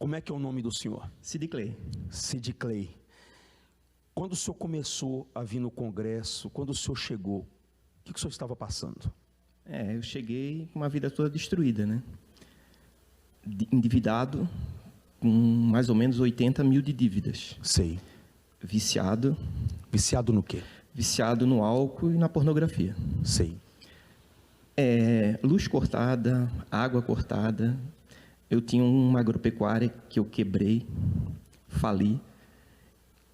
Como é que é o nome do senhor? Sid Clay. Sid Clay. Quando o senhor começou a vir no congresso, quando o senhor chegou, o que o senhor estava passando? Eu cheguei com uma vida toda destruída, né? Endividado, com mais ou menos 80 mil de dívidas. Sei. Viciado. Viciado no quê? Viciado no álcool e na pornografia. Sei. Luz cortada, água cortada. Eu tinha uma agropecuária que eu quebrei, fali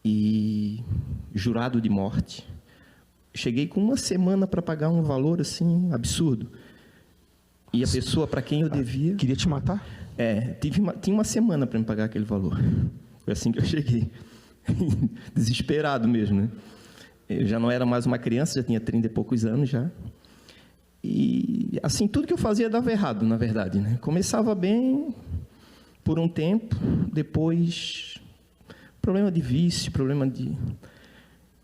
e jurado de morte. Cheguei com uma semana para pagar um valor assim absurdo. E a pessoa para quem eu devia... Queria te matar? Tinha uma semana para me pagar aquele valor. Foi assim que eu cheguei. Desesperado mesmo, né? Eu já não era mais uma criança, já tinha 30 e poucos anos já. E, assim, tudo que eu fazia dava errado, na verdade, né? Começava bem por um tempo, depois problema de vício, problema de...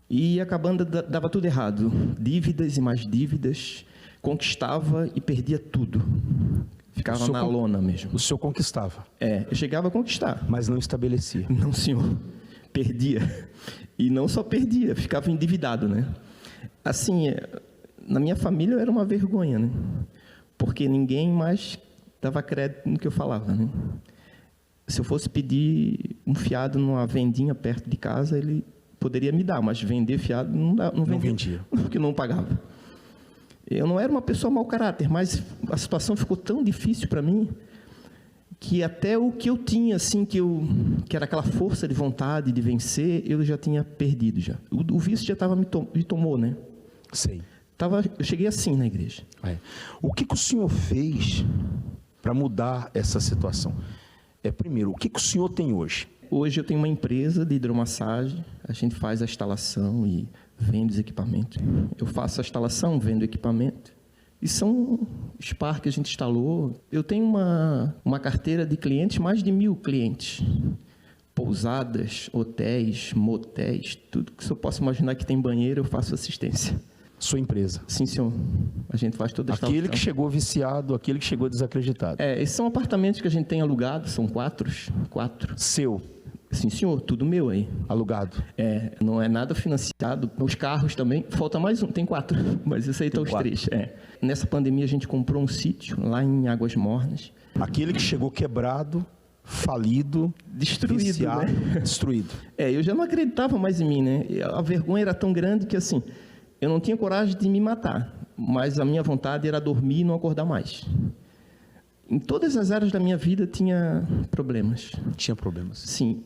E acabando, dava tudo errado. Dívidas e mais dívidas. Conquistava e perdia tudo. Ficava na lona mesmo. O senhor conquistava? Eu chegava a conquistar. Mas não estabelecia? Não, senhor. Perdia. E não só perdia, ficava endividado, né? Assim, na minha família eu era uma vergonha, né? Porque ninguém mais dava crédito no que eu falava, né? Se eu fosse pedir um fiado numa vendinha perto de casa, ele poderia me dar, mas vender fiado não vendia. Porque não pagava. Eu não era uma pessoa mau caráter, mas a situação ficou tão difícil para mim que até o que eu tinha, assim, que era aquela força de vontade de vencer, eu já tinha perdido já. O vício já me tomou, né? Sei. Eu cheguei assim na igreja. O que o senhor fez para mudar essa situação? Primeiro, o que o senhor tem hoje? Hoje eu tenho uma empresa de hidromassagem, a gente faz a instalação e vende os equipamentos. Eu faço a instalação, vendo o equipamento. E são spa que a gente instalou. Eu tenho uma carteira de clientes, mais de 1.000 clientes. Pousadas, hotéis, motéis, tudo que você possa imaginar que tem banheiro, eu faço assistência. Sua empresa? Sim, senhor. A gente faz toda a instalação. Aquele que chegou viciado, aquele que chegou desacreditado. Esses são apartamentos que a gente tem alugado, são quatro. Seu? Sim, senhor, tudo meu aí. Alugado? Não é nada financiado. Os carros também, falta mais um, tem 4, mas isso aí estão os 3. Nessa pandemia a gente comprou um sítio lá em Águas Mornas. Aquele que chegou quebrado, falido, destruído, viciado, né? Destruído. Eu já não acreditava mais em mim, né? A vergonha era tão grande que assim, eu não tinha coragem de me matar, mas a minha vontade era dormir e não acordar mais. Em todas as áreas da minha vida tinha problemas. Tinha problemas? Sim,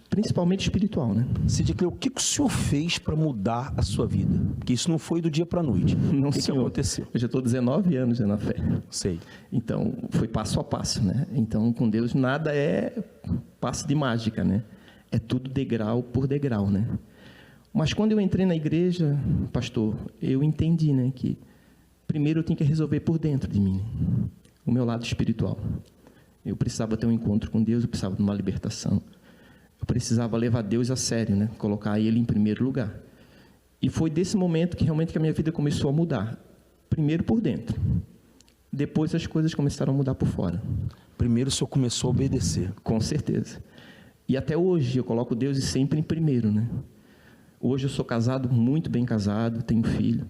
principalmente espiritual, né? Sid Clay, o que o senhor fez para mudar a sua vida? Porque isso não foi do dia para a noite. Não, o que senhor. Aconteceu? Eu já estou 19 anos na fé. Sei. Então, foi passo a passo, né? Então, com Deus, nada é passo de mágica, né? É tudo degrau por degrau, né? Mas quando eu entrei na igreja, pastor, eu entendi, né, que primeiro eu tinha que resolver por dentro de mim, o meu lado espiritual. Eu precisava ter um encontro com Deus, eu precisava de uma libertação. Eu precisava levar Deus a sério, né? Colocar Ele em primeiro lugar. E foi desse momento que realmente a minha vida começou a mudar. Primeiro por dentro. Depois as coisas começaram a mudar por fora. Primeiro o senhor começou a obedecer. Com certeza. E até hoje eu coloco Deus sempre em primeiro, né? Hoje eu sou casado, muito bem casado, tenho filho.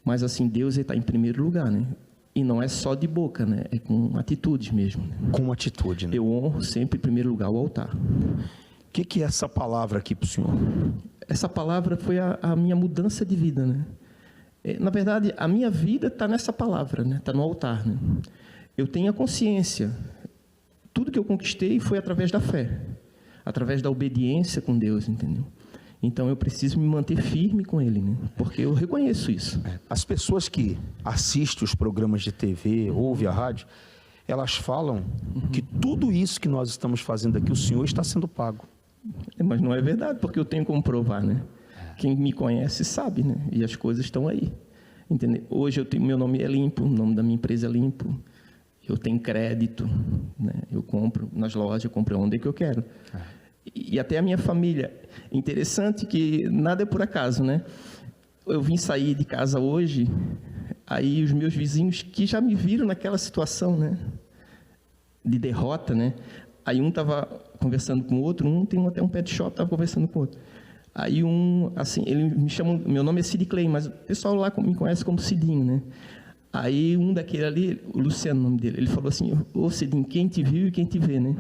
Mas assim, Deus está em primeiro lugar, né? E não é só de boca, né? É com atitudes mesmo. Né? Com atitude, né? Eu honro sempre em primeiro lugar o altar. O que é essa palavra aqui para o senhor? Essa palavra foi a minha mudança de vida, né? Na verdade, a minha vida está nessa palavra, né? Está no altar, né? Eu tenho a consciência. Tudo que eu conquistei foi através da fé. Através da obediência com Deus, entendeu? Então eu preciso me manter firme com Ele, né? Porque eu reconheço isso. As pessoas que assistem os programas de TV, ouvem a rádio, elas falam que tudo isso que nós estamos fazendo aqui, o senhor está sendo pago. Mas não é verdade, porque eu tenho como provar, né? Quem me conhece sabe, né? E as coisas estão aí. Entendeu? Hoje meu nome é limpo, o nome da minha empresa é limpo. Eu tenho crédito, né? Eu compro nas lojas, eu compro onde que eu quero. E até a minha família. Interessante que nada é por acaso, né? Eu vim sair de casa hoje, aí os meus vizinhos que já me viram naquela situação, né? De derrota, né? Aí um estava conversando com o outro, um tem até um pet shop, estava conversando com o outro. Aí assim, ele me chama, meu nome é Sid Clay, mas o pessoal lá me conhece como Cidinho, né? Aí um daquele ali, o Luciano, o nome dele, ele falou assim: ô Cidinho, quem te viu e quem te vê, né?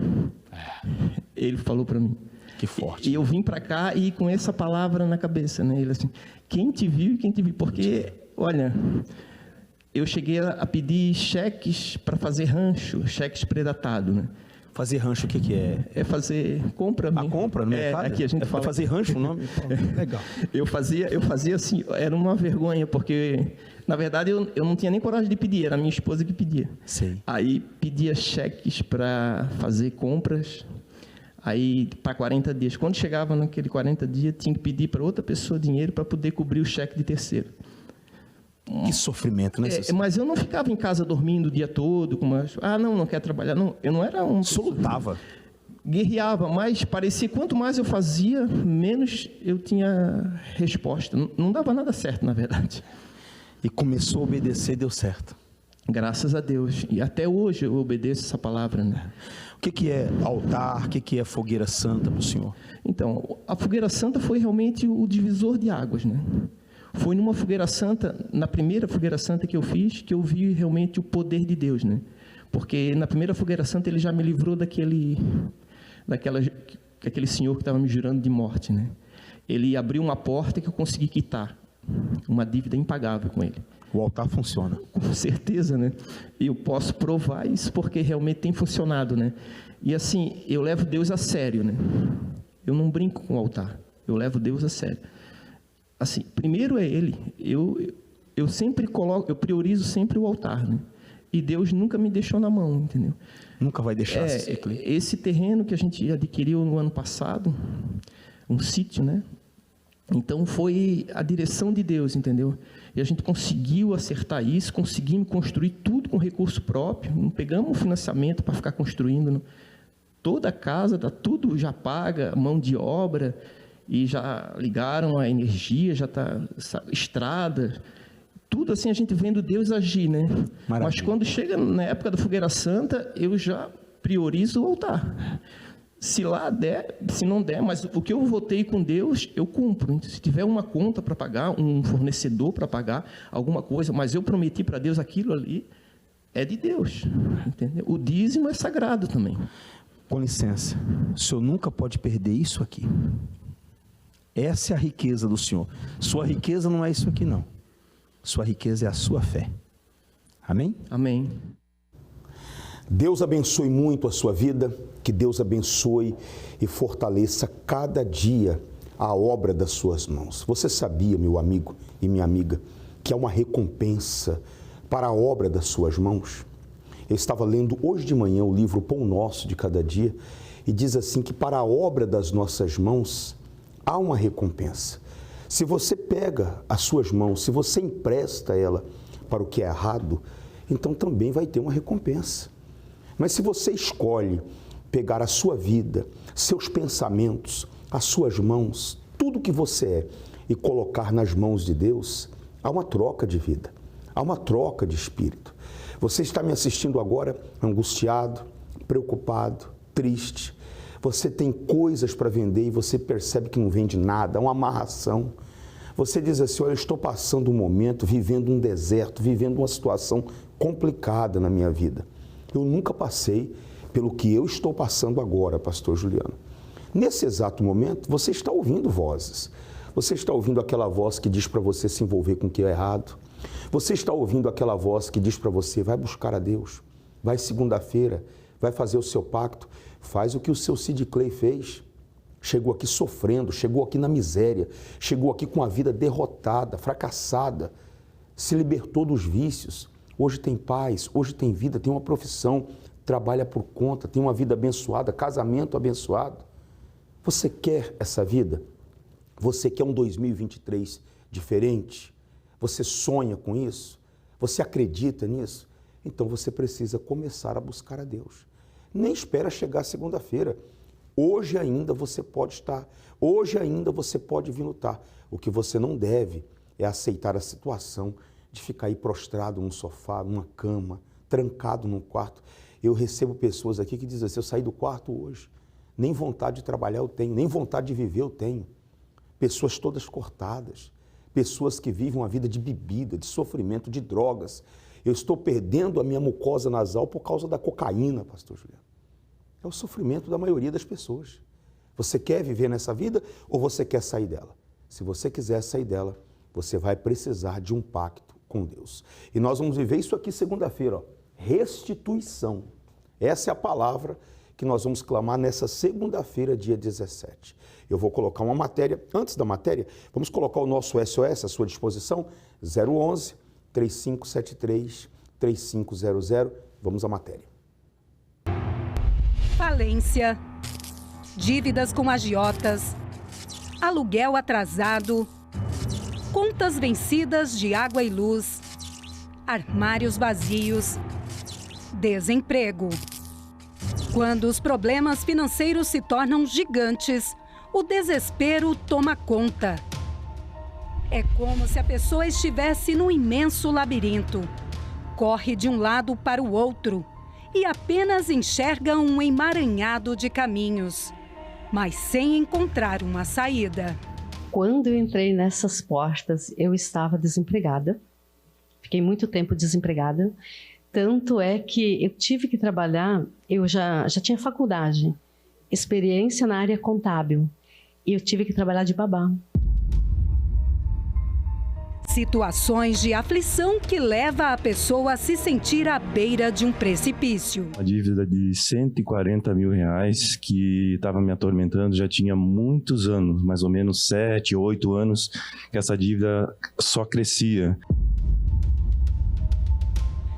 Ele falou para mim. Que forte. E eu vim para cá e com essa palavra na cabeça, né? Ele assim: quem te viu e quem te viu, porque, olha, eu cheguei a pedir cheques para fazer rancho, cheques predatados, né? Fazer rancho, o que é? É fazer compra. A compra no mercado? Aqui a gente fala. Fazer rancho o nome? Legal. Eu fazia assim, era uma vergonha, porque, na verdade, eu não tinha nem coragem de pedir, era a minha esposa que pedia. Sim. Aí pedia cheques para fazer compras, aí para 40 dias. Quando chegava naquele 40 dias, tinha que pedir para outra pessoa dinheiro para poder cobrir o cheque de terceiro. Que sofrimento, né? Mas eu não ficava em casa dormindo o dia todo, não quero trabalhar. Não, eu não era um... Solutava. Guerreava, mas parecia que quanto mais eu fazia, menos eu tinha resposta. Não dava nada certo, na verdade. E começou a obedecer, deu certo. Graças a Deus. E até hoje eu obedeço essa palavra, né? O que é altar? O que é fogueira santa para o senhor? Então, a fogueira santa foi realmente o divisor de águas, né? Foi numa fogueira santa, na primeira fogueira santa que eu fiz, que eu vi realmente o poder de Deus, né? Porque na primeira fogueira santa ele já me livrou daquele senhor que estava me jurando de morte, né? Ele abriu uma porta que eu consegui quitar, uma dívida impagável com ele. O altar funciona. Com certeza, né? E eu posso provar isso porque realmente tem funcionado, né? E assim, eu levo Deus a sério, né? Eu não brinco com o altar, eu levo Deus a sério. Assim, primeiro é Ele. Eu sempre eu priorizo sempre o altar, né? E Deus nunca me deixou na mão, entendeu? Nunca vai deixar. Esse terreno que a gente adquiriu no ano passado, um sítio, né? Então foi a direção de Deus, entendeu? E a gente conseguiu acertar isso, conseguimos construir tudo com recurso próprio, não pegamos um financiamento para ficar construindo, não. Toda a casa, tá tudo já paga, mão de obra, e já ligaram a energia, já está estrada, tudo assim a gente vendo Deus agir, né? Maravilha. Mas quando chega na época da fogueira santa, eu já priorizo o altar. Se lá der, se não der, mas o que eu votei com Deus, eu cumpro. Se tiver uma conta para pagar, um fornecedor para pagar, alguma coisa, mas eu prometi para Deus aquilo ali, é de Deus, entendeu? O dízimo é sagrado também. Com licença, o senhor nunca pode perder isso aqui. Essa é a riqueza do senhor. Sua riqueza não é isso aqui, não. Sua riqueza é a sua fé. Amém? Amém. Deus abençoe muito a sua vida, que Deus abençoe e fortaleça cada dia a obra das suas mãos. Você sabia, meu amigo e minha amiga, que há uma recompensa para a obra das suas mãos? Eu estava lendo hoje de manhã o livro Pão Nosso de Cada Dia e diz assim que para a obra das nossas mãos há uma recompensa. Se você pega as suas mãos, se você empresta ela para o que é errado, então também vai ter uma recompensa. Mas se você escolhe pegar a sua vida, seus pensamentos, as suas mãos, tudo que você é e colocar nas mãos de Deus, há uma troca de vida, há uma troca de espírito. Você está me assistindo agora angustiado, preocupado, triste. Você tem coisas para vender e você percebe que não vende nada, uma amarração. Você diz assim, olha, eu estou passando um momento, vivendo um deserto, vivendo uma situação complicada na minha vida. Eu nunca passei pelo que eu estou passando agora, pastor Juliano. Nesse exato momento, você está ouvindo vozes. Você está ouvindo aquela voz que diz para você se envolver com o que é errado. Você está ouvindo aquela voz que diz para você, vai buscar a Deus, vai segunda-feira, vai fazer o seu pacto, faz o que o seu Sid Clay fez. Chegou aqui sofrendo, chegou aqui na miséria, chegou aqui com a vida derrotada, fracassada, se libertou dos vícios. Hoje tem paz, hoje tem vida, tem uma profissão, trabalha por conta, tem uma vida abençoada, casamento abençoado. Você quer essa vida? Você quer um 2023 diferente? Você sonha com isso? Você acredita nisso? Então você precisa começar a buscar a Deus. Nem espera chegar segunda-feira. Hoje ainda você pode estar, hoje ainda você pode vir lutar. O que você não deve é aceitar a situação de ficar aí prostrado num sofá, numa cama, trancado num quarto Eu recebo pessoas aqui que dizem assim, eu saí do quarto hoje, nem vontade de trabalhar eu tenho, nem vontade de viver eu tenho. Pessoas todas cortadas, pessoas que vivem uma vida de bebida, de sofrimento, de drogas. Eu estou perdendo a minha mucosa nasal por causa da cocaína, pastor Juliano. É o sofrimento da maioria das pessoas. Você quer viver nessa vida ou você quer sair dela? Se você quiser sair dela, você vai precisar de um pacto com Deus. E nós vamos viver isso aqui segunda-feira, ó. Restituição. Essa é a palavra que nós vamos clamar nessa segunda-feira, dia 17. Eu vou colocar uma matéria, antes da matéria, vamos colocar o nosso SOS à sua disposição, 011 3573 3500. Vamos à matéria. Falência, dívidas com agiotas, aluguel atrasado, contas vencidas de água e luz, armários vazios, desemprego. Quando os problemas financeiros se tornam gigantes, o desespero toma conta. É como se a pessoa estivesse num imenso labirinto. Corre de um lado para o outro e apenas enxerga um emaranhado de caminhos, mas sem encontrar uma saída. Quando eu entrei nessas portas, eu estava desempregada. Fiquei muito tempo desempregada. Tanto é que eu tive que trabalhar, eu já tinha faculdade, experiência na área contábil, e eu tive que trabalhar de babá. Situações de aflição que leva a pessoa a se sentir à beira de um precipício. Uma dívida de 140 mil reais que estava me atormentando já tinha muitos anos, mais ou menos 7, 8 anos, que essa dívida só crescia.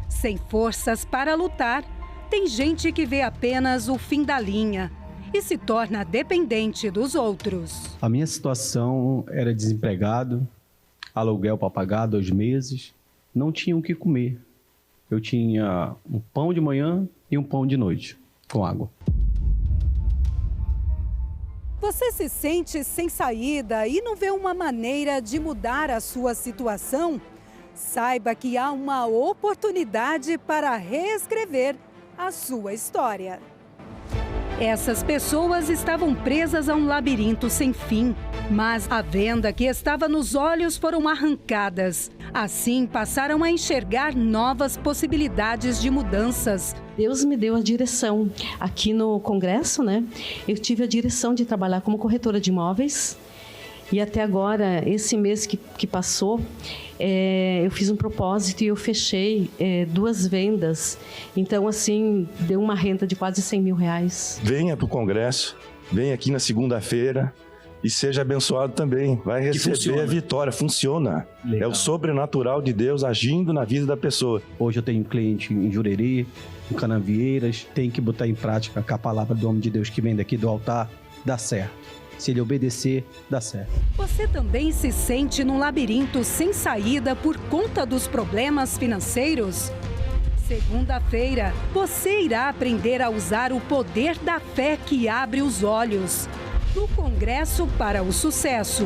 Sem forças para lutar, tem gente que vê apenas o fim da linha e se torna dependente dos outros. A minha situação era desempregado, aluguel para pagar 2 meses, não tinha o que comer. Eu tinha um pão de manhã e um pão de noite, com água. Você se sente sem saída e não vê uma maneira de mudar a sua situação? Saiba que há uma oportunidade para reescrever a sua história. Essas pessoas estavam presas a um labirinto sem fim, mas a venda que estava nos olhos foram arrancadas. Assim, passaram a enxergar novas possibilidades de mudanças. Deus me deu a direção. Aqui no Congresso, eu tive a direção de trabalhar como corretora de imóveis. E até agora, esse mês que passou, eu fiz um propósito e eu fechei 2 vendas. Então, assim, deu uma renda de quase 100 mil reais. Venha para o Congresso, venha aqui na segunda-feira e seja abençoado também. Vai receber a vitória, funciona. Legal. É o sobrenatural de Deus agindo na vida da pessoa. Hoje eu tenho um cliente em Jurerê, em Canavieiras, tem que botar em prática com a palavra do homem de Deus que vem daqui do altar, dá certo. Se ele obedecer, dá certo. Você também se sente num labirinto sem saída por conta dos problemas financeiros? Segunda-feira, você irá aprender a usar o poder da fé que abre os olhos. Do Congresso para o Sucesso.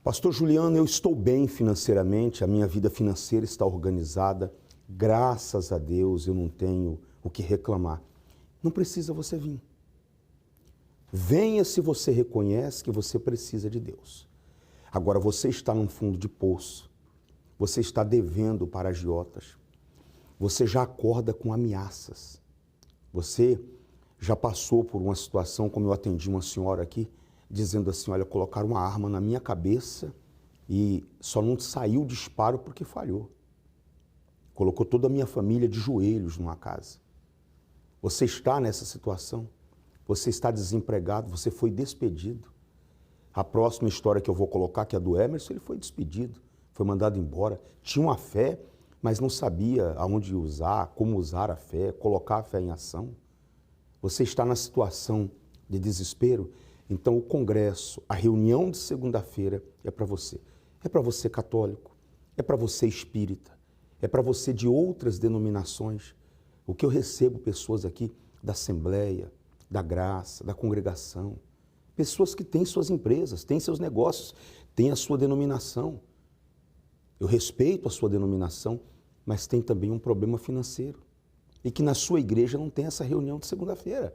Pastor Juliano, eu estou bem financeiramente, a minha vida financeira está organizada. Graças a Deus eu não tenho o que reclamar. Não precisa você vir. Venha se você reconhece que você precisa de Deus. Agora, você está num fundo de poço, você está devendo para agiotas, você já acorda com ameaças, você já passou por uma situação, como eu atendi uma senhora aqui, dizendo assim, olha, colocaram uma arma na minha cabeça e só não saiu o disparo porque falhou. Colocou toda a minha família de joelhos numa casa. Você está nessa situação? Você está desempregado, você foi despedido. A próxima história que eu vou colocar, que é a do Emerson, ele foi despedido, foi mandado embora. Tinha uma fé, mas não sabia aonde usar, como usar a fé, colocar a fé em ação. Você está na situação de desespero, então o congresso, a reunião de segunda-feira é para você. É para você católico, é para você espírita, é para você de outras denominações. O que eu recebo pessoas aqui da Assembleia, da Graça, da congregação, pessoas que têm suas empresas, têm seus negócios, têm a sua denominação. Eu respeito a sua denominação, mas tem também um problema financeiro. E que na sua igreja não tem essa reunião de segunda-feira.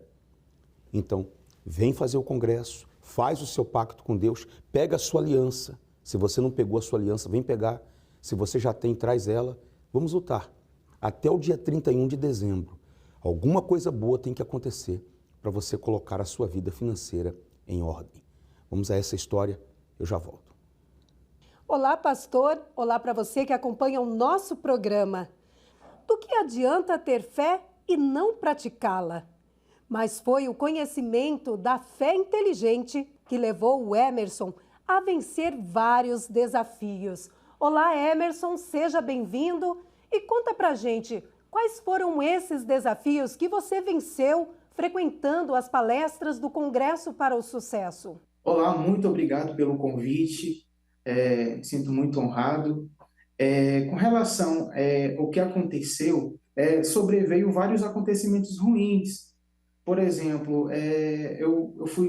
Então, vem fazer o congresso, faz o seu pacto com Deus, pega a sua aliança. Se você não pegou a sua aliança, vem pegar. Se você já tem, traz ela. Vamos lutar. Até o dia 31 de dezembro, alguma coisa boa tem que acontecer para você colocar a sua vida financeira em ordem. Vamos a essa história, eu já volto. Olá, pastor. Olá para você que acompanha o nosso programa. Do que adianta ter fé e não praticá-la? Mas foi o conhecimento da fé inteligente que levou o Emerson a vencer vários desafios. Olá, Emerson, seja bem-vindo e conta pra gente quais foram esses desafios que você venceu frequentando as palestras do Congresso para o Sucesso. Olá, muito obrigado pelo convite, me sinto muito honrado. Com relação ao que aconteceu, sobreveio vários acontecimentos ruins. Por exemplo,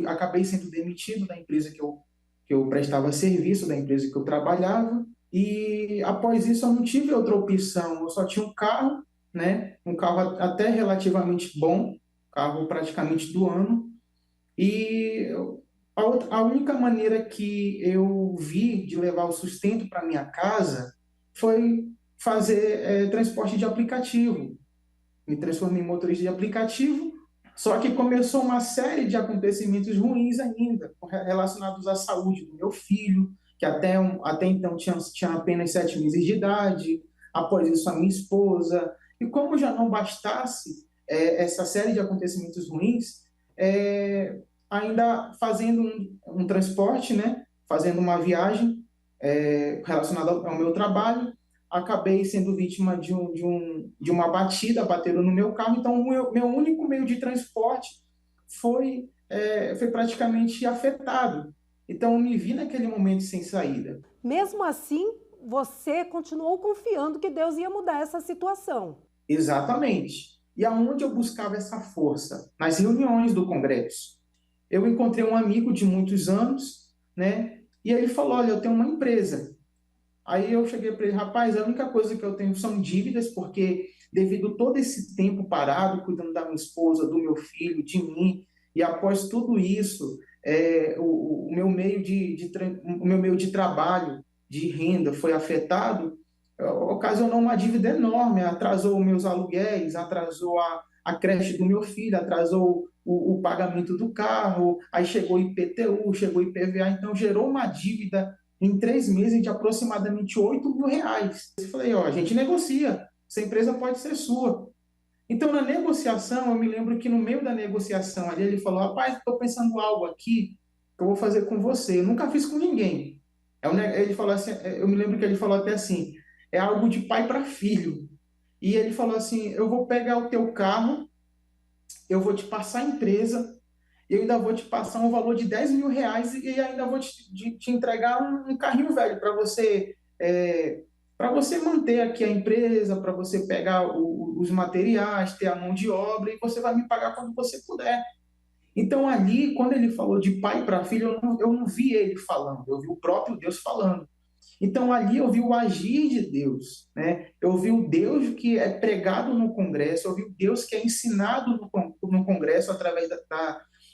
acabei sendo demitido da empresa que eu prestava serviço, da empresa que eu trabalhava, e após isso eu não tive outra opção, eu só tinha um carro, né? Um carro até relativamente bom, carro praticamente do ano, e a única maneira que eu vi de levar o sustento para minha casa foi fazer transporte de aplicativo. Me transformei em motorista de aplicativo, só que começou uma série de acontecimentos ruins ainda, relacionados à saúde do meu filho, que até então tinha apenas 7 meses de idade, após isso a minha esposa. E como já não bastasse essa série de acontecimentos ruins, ainda fazendo um transporte, né, fazendo uma viagem relacionada ao meu trabalho, acabei sendo vítima de uma batida, bateram no meu carro, então o meu único meio de transporte foi praticamente afetado. Então eu me vi naquele momento sem saída. Mesmo assim, você continuou confiando que Deus ia mudar essa situação. Exatamente. E aonde eu buscava essa força? Nas reuniões do Congresso. Eu encontrei um amigo de muitos anos, né? E ele falou, olha, eu tenho uma empresa. Aí eu cheguei para ele, rapaz, a única coisa que eu tenho são dívidas, porque devido todo esse tempo parado, cuidando da minha esposa, do meu filho, de mim, e após tudo isso, o meu meio de trabalho, de renda foi afetado, ocasionou uma dívida enorme, atrasou meus aluguéis, atrasou a creche do meu filho, atrasou o pagamento do carro, aí chegou IPTU, chegou IPVA, então gerou uma dívida em 3 meses de aproximadamente R$8.000. Eu falei, a gente negocia, essa empresa pode ser sua. Então, na negociação, eu me lembro que no meio da negociação ali, ele falou, rapaz, estou pensando algo aqui que eu vou fazer com você, eu nunca fiz com ninguém. Ele falou assim, eu me lembro que ele falou até assim, é algo de pai para filho. E ele falou assim, eu vou pegar o teu carro, eu vou te passar a empresa, eu ainda vou te passar um valor de R$10.000 e ainda vou te entregar um carrinho velho para você manter aqui a empresa, para você pegar os materiais, ter a mão de obra, e você vai me pagar quando você puder. Então ali, quando ele falou de pai para filho, eu não vi ele falando, eu vi o próprio Deus falando. Então ali eu vi o agir de Deus, né? Eu vi o Deus que é pregado no Congresso, eu vi o Deus que é ensinado no Congresso através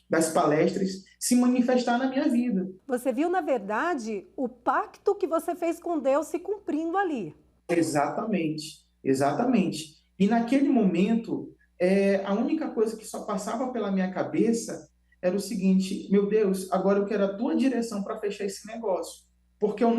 das palestras se manifestar na minha vida. Você viu, na verdade, o pacto que você fez com Deus se cumprindo ali. Exatamente, exatamente. E naquele momento, a única coisa que só passava pela minha cabeça era o seguinte, meu Deus, agora eu quero a tua direção para fechar esse negócio. Porque eu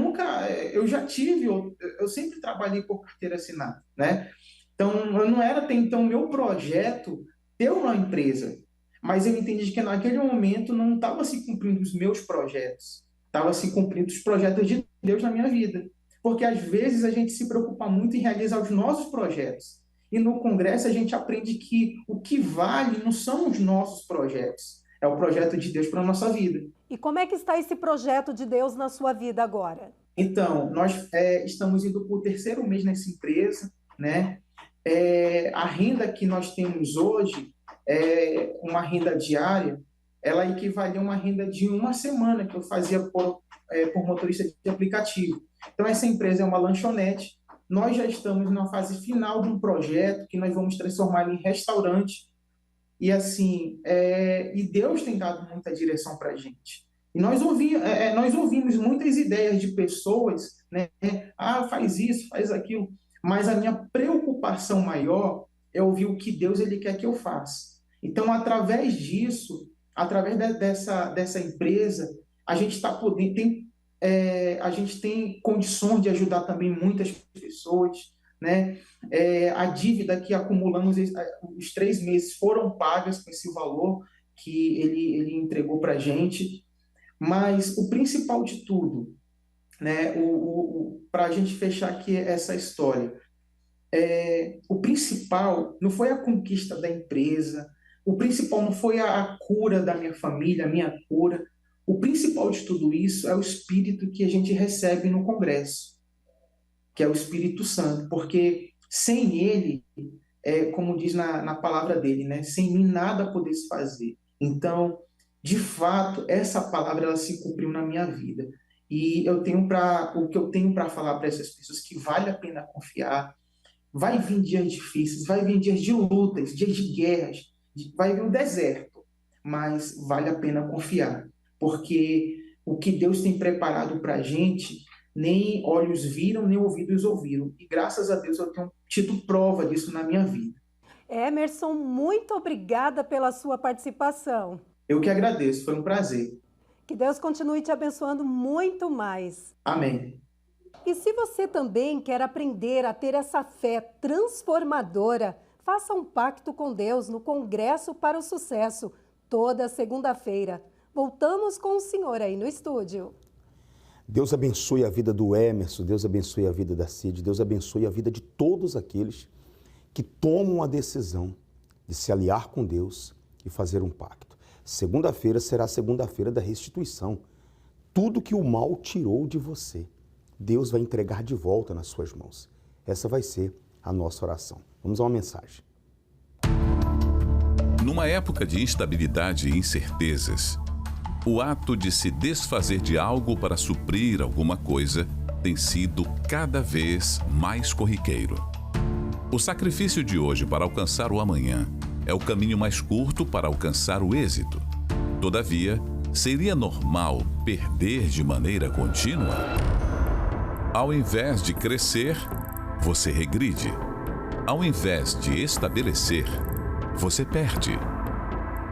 sempre trabalhei por carteira assinada, né? Então, eu não era até então meu projeto ter uma empresa, mas eu entendi que naquele momento não estava se cumprindo os meus projetos, estava se cumprindo os projetos de Deus na minha vida. Porque às vezes a gente se preocupa muito em realizar os nossos projetos. E no Congresso a gente aprende que o que vale não são os nossos projetos, é o projeto de Deus para a nossa vida. E como é que está esse projeto de Deus na sua vida agora? Então, nós estamos indo para o 3º mês nessa empresa, né? A renda que nós temos hoje é uma renda diária, ela equivale a uma renda de uma semana que eu fazia por motorista de aplicativo. Então, essa empresa é uma lanchonete, nós já estamos na fase final de um projeto que nós vamos transformar ele em restaurante. E assim, e Deus tem dado muita direção para a gente. E nós ouvimos muitas ideias de pessoas, né? Ah, faz isso, faz aquilo. Mas a minha preocupação maior é ouvir o que Deus ele quer que eu faça. Então, através disso, através dessa empresa, a gente está podendo, a gente tem condições de ajudar também muitas pessoas, né? A dívida que acumulamos, os 3 meses foram pagas com esse valor que ele entregou para a gente. Mas o principal de tudo, né? Para a gente fechar aqui essa história, o principal não foi a conquista da empresa, o principal não foi a cura da minha família, a minha cura. O principal de tudo isso é o Espírito que a gente recebe no Congresso, que é o Espírito Santo, porque sem ele, como diz na palavra dele, né? Sem mim nada podeis fazer. Então, de fato, essa palavra ela se cumpriu na minha vida. E o que eu tenho para falar para essas pessoas que vale a pena confiar. Vai vir dias difíceis, vai vir dias de lutas, dias de guerras, vai vir um deserto, mas vale a pena confiar, porque o que Deus tem preparado para a gente, nem olhos viram, nem ouvidos ouviram. E graças a Deus eu tenho tido prova disso na minha vida. Emerson, muito obrigada pela sua participação. Eu que agradeço, foi um prazer. Que Deus continue te abençoando muito mais. Amém. E se você também quer aprender a ter essa fé transformadora, faça um pacto com Deus no Congresso para o Sucesso, toda segunda-feira. Voltamos com o senhor aí no estúdio. Deus abençoe a vida do Emerson, Deus abençoe a vida da Cid, Deus abençoe a vida de todos aqueles que tomam a decisão de se aliar com Deus e fazer um pacto. Segunda-feira será a segunda-feira da restituição. Tudo que o mal tirou de você, Deus vai entregar de volta nas suas mãos. Essa vai ser a nossa oração. Vamos a uma mensagem. Numa época de instabilidade e incertezas, o ato de se desfazer de algo para suprir alguma coisa tem sido cada vez mais corriqueiro. O sacrifício de hoje para alcançar o amanhã é o caminho mais curto para alcançar o êxito. Todavia, seria normal perder de maneira contínua? Ao invés de crescer, você regride. Ao invés de estabelecer, você perde.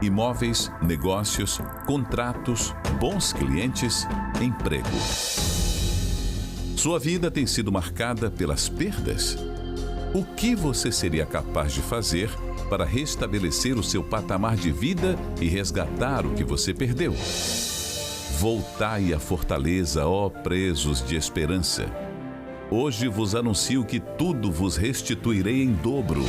Imóveis, negócios, contratos, bons clientes, emprego. Sua vida tem sido marcada pelas perdas? O que você seria capaz de fazer para restabelecer o seu patamar de vida e resgatar o que você perdeu? Voltai à fortaleza, ó presos de esperança. Hoje vos anuncio que tudo vos restituirei em dobro.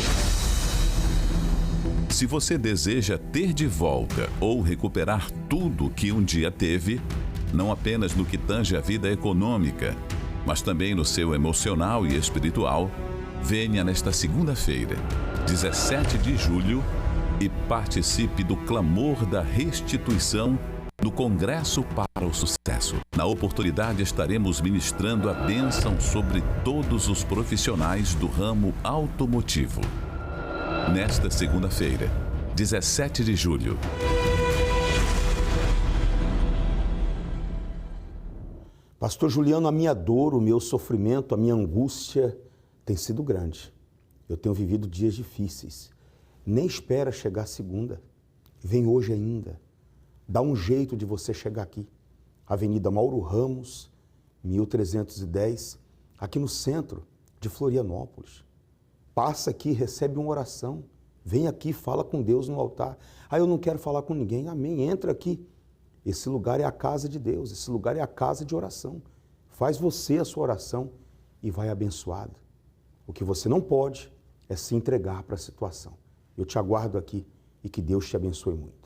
Se você deseja ter de volta ou recuperar tudo que um dia teve, não apenas no que tange a vida econômica, mas também no seu emocional e espiritual, venha nesta segunda-feira, 17 de julho, e participe do clamor da restituição do Congresso para o Sucesso. Na oportunidade estaremos ministrando a bênção sobre todos os profissionais do ramo automotivo. Nesta segunda-feira, 17 de julho. Pastor Juliano, a minha dor, o meu sofrimento, a minha angústia tem sido grande. Eu tenho vivido dias difíceis. Nem espera chegar segunda. Vem hoje ainda. Dá um jeito de você chegar aqui. Avenida Mauro Ramos, 1310, aqui no centro de Florianópolis. Passa aqui, recebe uma oração. Vem aqui, fala com Deus no altar. Ah, eu não quero falar com ninguém. Amém, entra aqui. Esse lugar é a casa de Deus, esse lugar é a casa de oração. Faz você a sua oração e vai abençoado. O que você não pode é se entregar para a situação. Eu te aguardo aqui e que Deus te abençoe muito.